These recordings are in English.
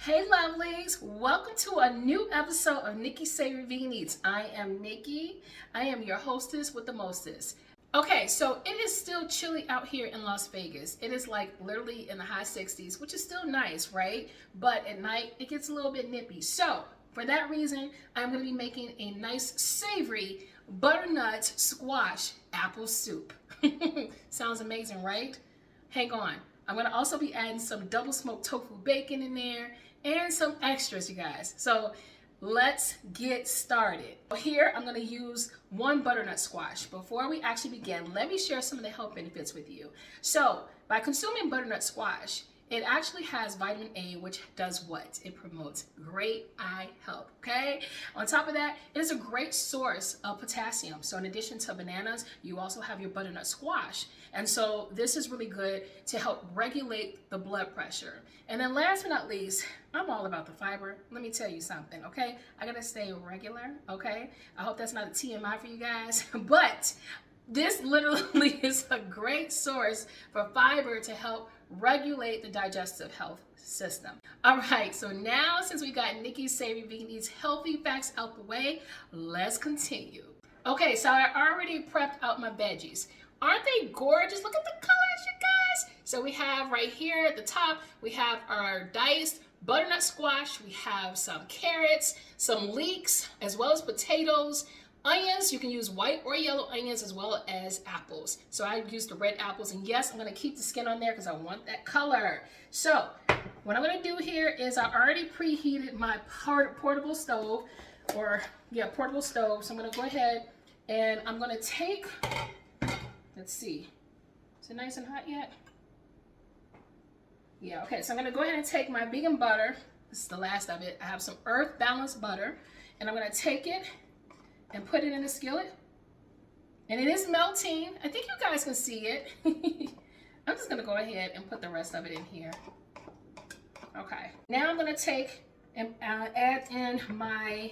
Hey lovelies, welcome to a new episode of Nikki's Savory Vegan Eats. I am Nikki. I am your hostess with the mostest. Okay, so it is still chilly out here in Las Vegas. It is like literally in the high 60s, which is still nice, right? But at night, it gets a little bit nippy. So for that reason, I'm going to be making a nice savory butternut squash apple soup. Sounds amazing, right? Hang on. I'm going to also be adding some double smoked tofu bacon in there and some extras, you guys. So let's get started. Here I'm going to use one butternut squash. Before we actually begin, let me share some of the health benefits with you. So by consuming butternut squash, it actually has vitamin A, which does what? It promotes great eye health, okay? On top of that, it is a great source of potassium. So in addition to bananas, you also have your butternut squash. And so this is really good to help regulate the blood pressure. And then last but not least, I'm all about the fiber. Let me tell you something, okay? I gotta stay regular, okay? I hope that's not a TMI for you guys, but this literally is a great source for fiber to help regulate the digestive health system. All right, so now since we got Nikki's Savory Vegan Eats healthy facts out the way, let's continue. Okay, so I already prepped out my veggies. Aren't they gorgeous? Look at the colors, you guys. So we have right here at the top, we have our diced butternut squash, we have some carrots, some leeks, as well as potatoes, onions. You can use white or yellow onions as well as apples. So I used the red apples, and yes, I'm gonna keep the skin on there because I want that color. So what I'm gonna do here is I already preheated my portable stove, portable stove. So I'm gonna go ahead and I'm gonna take, let's see, is it nice and hot yet? Yeah, okay, so I'm gonna go ahead and take my vegan butter. This is the last of it. I have some earth balanced butter, and I'm gonna take it and put it in the skillet. And it is melting. I think you guys can see it. I'm just gonna go ahead and put the rest of it in here. Okay, now I'm gonna take and add in my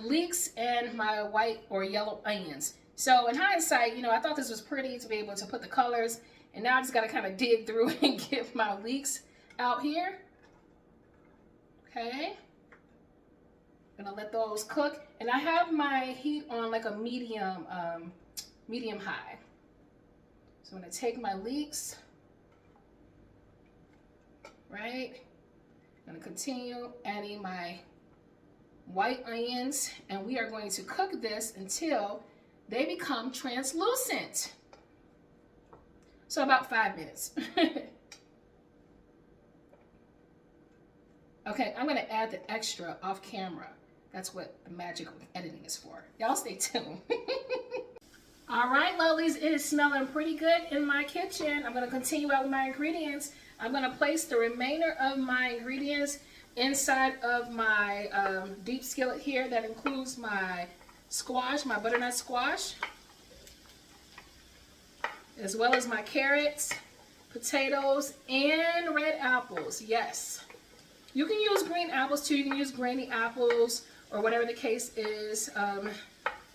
leeks and my white or yellow onions. So in hindsight, I thought this was pretty to be able to put the colors, and now I just gotta kind of dig through and get my leeks out here. Okay. Gonna let those cook, and I have my heat on like a medium high. So I'm gonna take my leeks, right? I'm gonna continue adding my white onions, and we are going to cook this until they become translucent. So about 5 minutes. Okay, I'm gonna add the extra off camera. That's what the magic of editing is for. Y'all stay tuned. All right, lovelies, it is smelling pretty good in my kitchen. I'm gonna continue out with my ingredients. I'm gonna place the remainder of my ingredients inside of my deep skillet here. That includes my squash, my butternut squash, as well as my carrots, potatoes, and red apples. Yes. You can use green apples too. You can use grainy apples or whatever the case is. I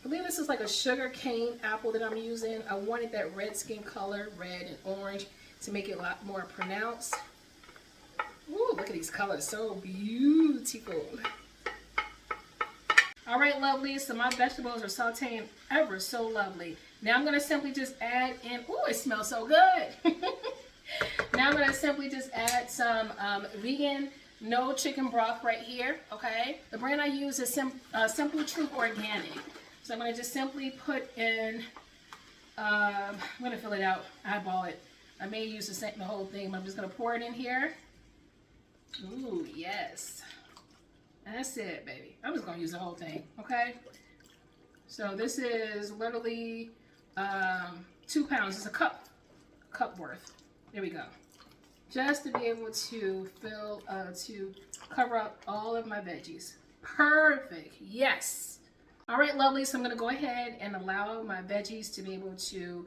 believe this is like a sugar cane apple that I'm using. I wanted that red skin color, red and orange, to make it a lot more pronounced. Ooh, look at these colors, so beautiful. All right, lovely, so my vegetables are sauteing ever so lovely. Now I'm gonna simply just add in, ooh, it smells so good. Now I'm gonna simply just add some vegan no chicken broth right here, okay? The brand I use is Simply True Organic. So I'm gonna just simply put in, I'm gonna fill it out, eyeball it. I may use the whole thing, but I'm just gonna pour it in here. Ooh, yes. That's it, baby. I'm just gonna use the whole thing, okay? So this is literally 2 pounds. It's a cup worth. There we go. Just to be able to fill, to cover up all of my veggies. Perfect, yes. All right, lovely, so I'm gonna go ahead and allow my veggies to be able to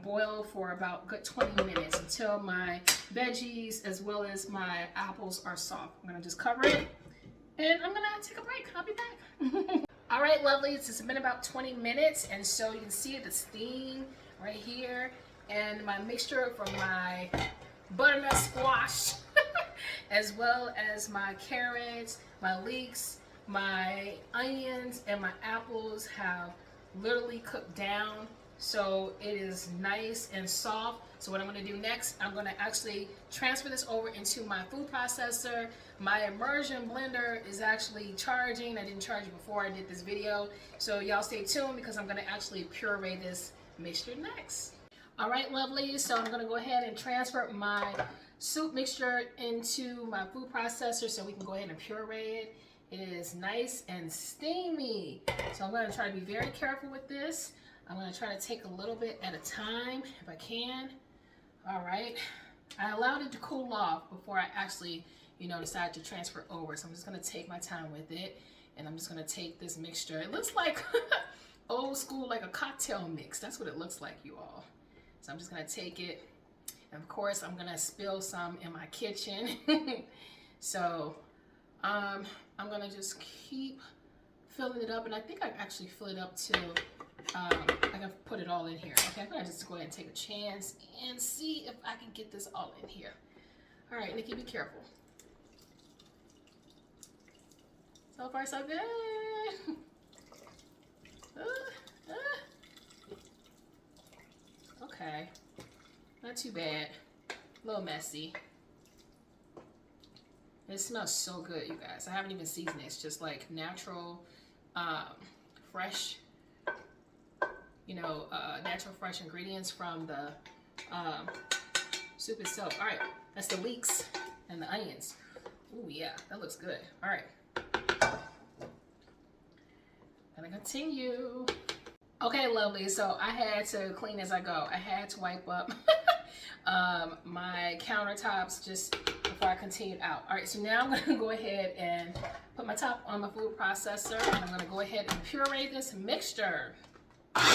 boil for about a good 20 minutes until my veggies as well as my apples are soft. I'm gonna just cover it, and I'm gonna take a break. I'll be back. All right, lovely, it's been about 20 minutes, and so you can see the steam right here, and my mixture from my butternut squash as well as my carrots, my leeks, my onions, and my apples have literally cooked down. So it is nice and soft. So what I'm going to do next, I'm going to actually transfer this over into my food processor. My immersion blender is actually charging. I didn't charge it before I did this video. So y'all stay tuned because I'm going to actually puree this mixture next. All right, lovely. So I'm going to go ahead and transfer my soup mixture into my food processor so we can go ahead and puree it. It is nice and steamy. So I'm going to try to be very careful with this. I'm going to try to take a little bit at a time if I can. All right. I allowed it to cool off before I actually, decided to transfer over. So I'm just going to take my time with it. And I'm just going to take this mixture. It looks like old school, like a cocktail mix. That's what it looks like, you all. So I'm just going to take it. And of course, I'm going to spill some in my kitchen. So I'm going to just keep filling it up. And I think I actually fill it up till I can put it all in here. Okay, I'm gonna just go ahead and take a chance and see if I can get this all in here. All right, Nikki, be careful. So far, so good. Okay, not too bad. A little messy. It smells so good, you guys. I haven't even seasoned it. It's just like natural, fresh. Natural fresh ingredients from the soup itself. All right, that's the leeks and the onions. Oh yeah, that looks good. All right, gonna continue. Okay, lovely. So I had to clean as I go. I had to wipe up my countertops just before I continued out. All right, so now I'm gonna go ahead and put my top on my food processor, and I'm gonna go ahead and puree this mixture. I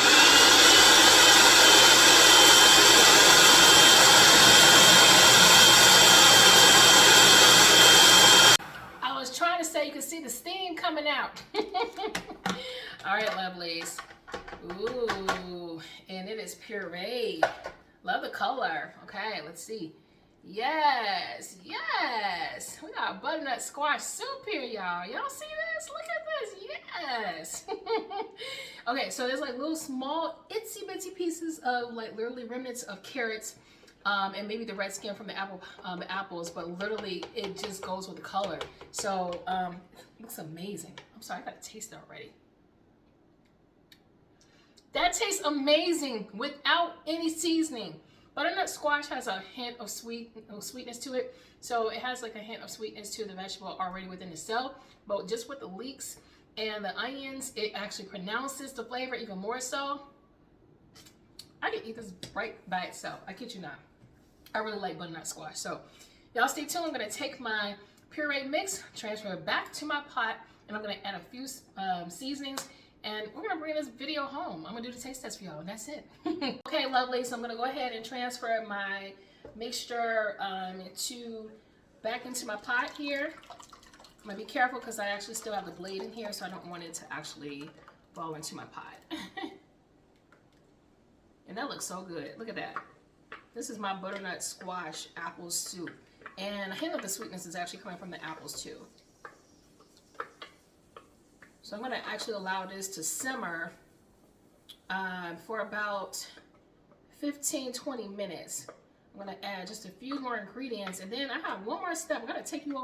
was trying to say you can see the steam coming out. All right, lovelies. Ooh, and it is pureed. Love the color. Okay, let's see. Yes, yes. We got butternut squash soup here, y'all. Y'all see this? Look at this. Yes. Okay, so there's like little small itsy bitsy pieces of like literally remnants of carrots and maybe the red skin from the apples, but literally it just goes with the color. So it looks amazing. I'm sorry, I gotta taste it already. That tastes amazing without any seasoning. Butternut squash has a hint of sweetness to it. So it has like a hint of sweetness to the vegetable already within itself. But just with the leeks and the onions, it actually pronounces the flavor even more so. I can eat this right by itself. I kid you not. I really like butternut squash. So y'all stay tuned. I'm going to take my puree mix, transfer it back to my pot, and I'm going to add a few seasonings. And we're gonna bring this video home. I'm gonna do the taste test for y'all, and that's it. Okay, lovely, so I'm gonna go ahead and transfer my mixture back into my pot here. I'm gonna be careful because I actually still have the blade in here, so I don't want it to actually fall into my pot. And that looks so good, look at that. This is my butternut squash apple soup. And a hint of the sweetness is actually coming from the apples too. So I'm going to actually allow this to simmer for about 15-20 minutes. I'm going to add just a few more ingredients, and then I have one more step. I'm going to take you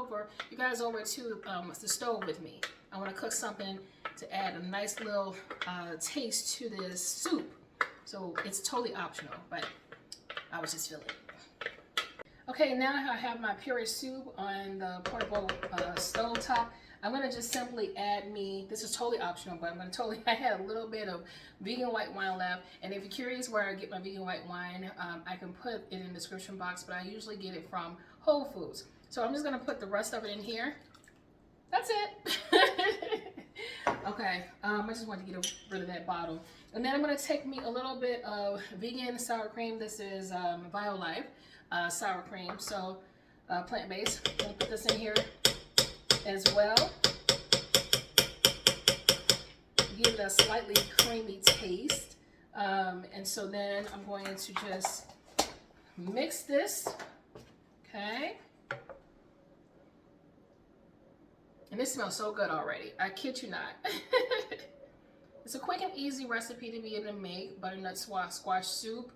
guys over to the stove with me. I want to cook something to add a nice little taste to this soup. So it's totally optional, but I was just feeling it. Okay, now I have my puree soup on the portable stove top. I'm going to just simply add this is totally optional, but I had a little bit of vegan white wine left. And if you're curious where I get my vegan white wine, I can put it in the description box, but I usually get it from Whole Foods. So I'm just going to put the rest of it in here. That's it. Okay, I just wanted to get rid of that bottle. And then I'm going to take me a little bit of vegan sour cream. This is BioLife sour cream, so plant-based. I'm going to put this in here as well. Give it a slightly creamy taste. And so then I'm going to just mix this. Okay. And this smells so good already. I kid you not. It's a quick and easy recipe to be able to make butternut squash soup.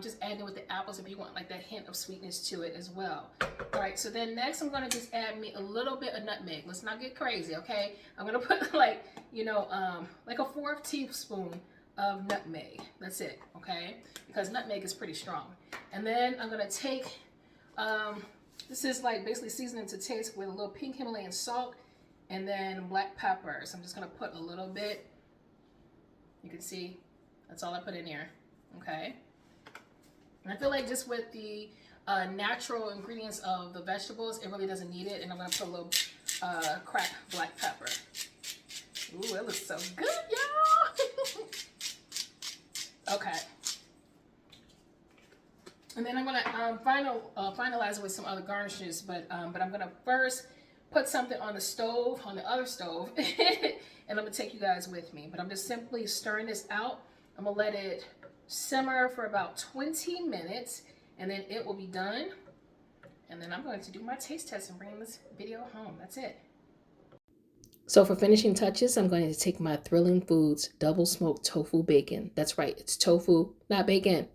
Just add it with the apples if you want like that hint of sweetness to it as well. All right, so then next I'm gonna just add me a little bit of nutmeg. Let's not get crazy, okay? I'm gonna put like, you know, like a 1/4 teaspoon of nutmeg. That's it, okay? Because nutmeg is pretty strong. And then I'm gonna take, this is like basically seasoning to taste with a little pink Himalayan salt and then black pepper. So I'm just gonna put a little bit. You can see, that's all I put in here, okay? And I feel like just with the natural ingredients of the vegetables, it really doesn't need it. And I'm gonna put a little cracked black pepper. Ooh, it looks so good, y'all. Okay. And then I'm gonna finalize it with some other garnishes, but I'm gonna first put something on the stove, on the other stove, and I'm gonna take you guys with me. But I'm just simply stirring this out. I'm gonna let it simmer for about 20 minutes, and then it will be done. And then I'm going to do my taste test and bring this video home. That's it. So for finishing touches, I'm going to take my Thrilling Foods double smoked tofu bacon. That's right, it's tofu, not bacon.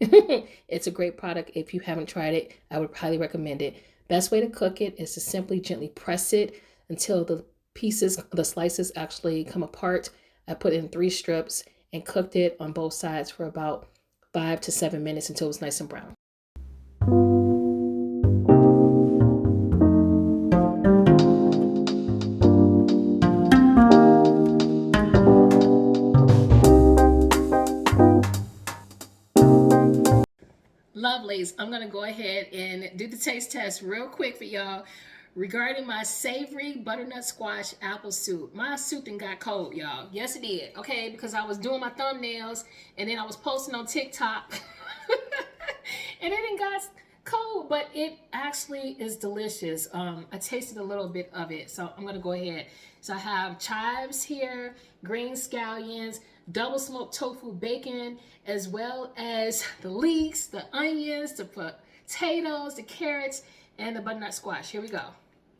It's a great product. If you haven't tried it, I would highly recommend it. Best way to cook it is to simply gently press it until the slices actually come apart. I put in 3 strips and cooked it on both sides for about 5 to 7 minutes until it was nice and brown. Lovelies, I'm gonna go ahead and do the taste test real quick for y'all regarding my savory butternut squash apple soup. My soup done got cold, y'all. Yes, it did. Okay, because I was doing my thumbnails and then I was posting on TikTok and it done got cold, but it actually is delicious. I tasted a little bit of it, so I'm gonna go ahead. So I have chives here, green scallions, double smoked tofu bacon, as well as the leeks, the onions, the potatoes, the carrots, and the butternut squash. Here we go.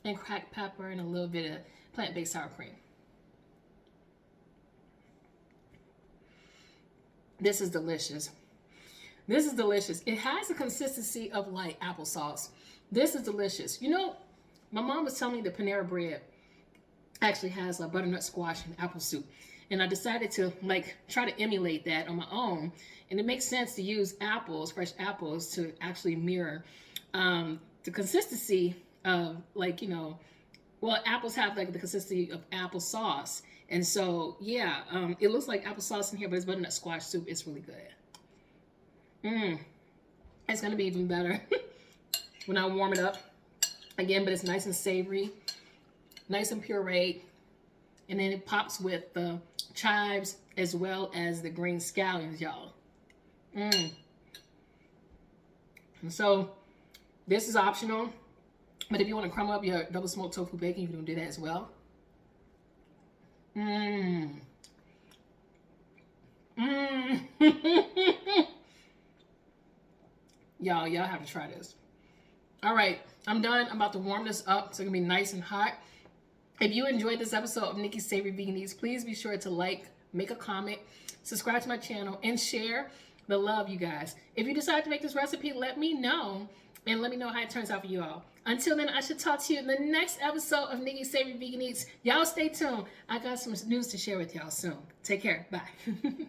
And cracked pepper and a little bit of plant-based sour cream. This is delicious. This is delicious. It has the consistency of like applesauce. This is delicious. You know, my mom was telling me the Panera Bread actually has a butternut squash and apple soup. And I decided to like try to emulate that on my own. And it makes sense to use apples, fresh apples, to actually mirror the consistency of like, you know, well, apples have like the consistency of applesauce. And so, yeah, it looks like applesauce in here, but it's butternut squash soup. It's really good. It's gonna be even better when I warm it up again, but it's nice and savory, nice and pureed. And then it pops with the chives as well as the green scallions, y'all. And so this is optional, but if you want to crumble up your double smoked tofu bacon, you can do that as well. Y'all have to try this. All right, I'm done. I'm about to warm this up so it can be nice and hot. If you enjoyed this episode of Nikki's Savory Vegan Eats, please be sure to like, make a comment, subscribe to my channel, and share the love, you guys. If you decide to make this recipe, let me know, and let me know how it turns out for you all. Until then, I should talk to you in the next episode of Nikki's Savory Vegan Eats. Y'all stay tuned. I got some news to share with y'all soon. Take care. Bye.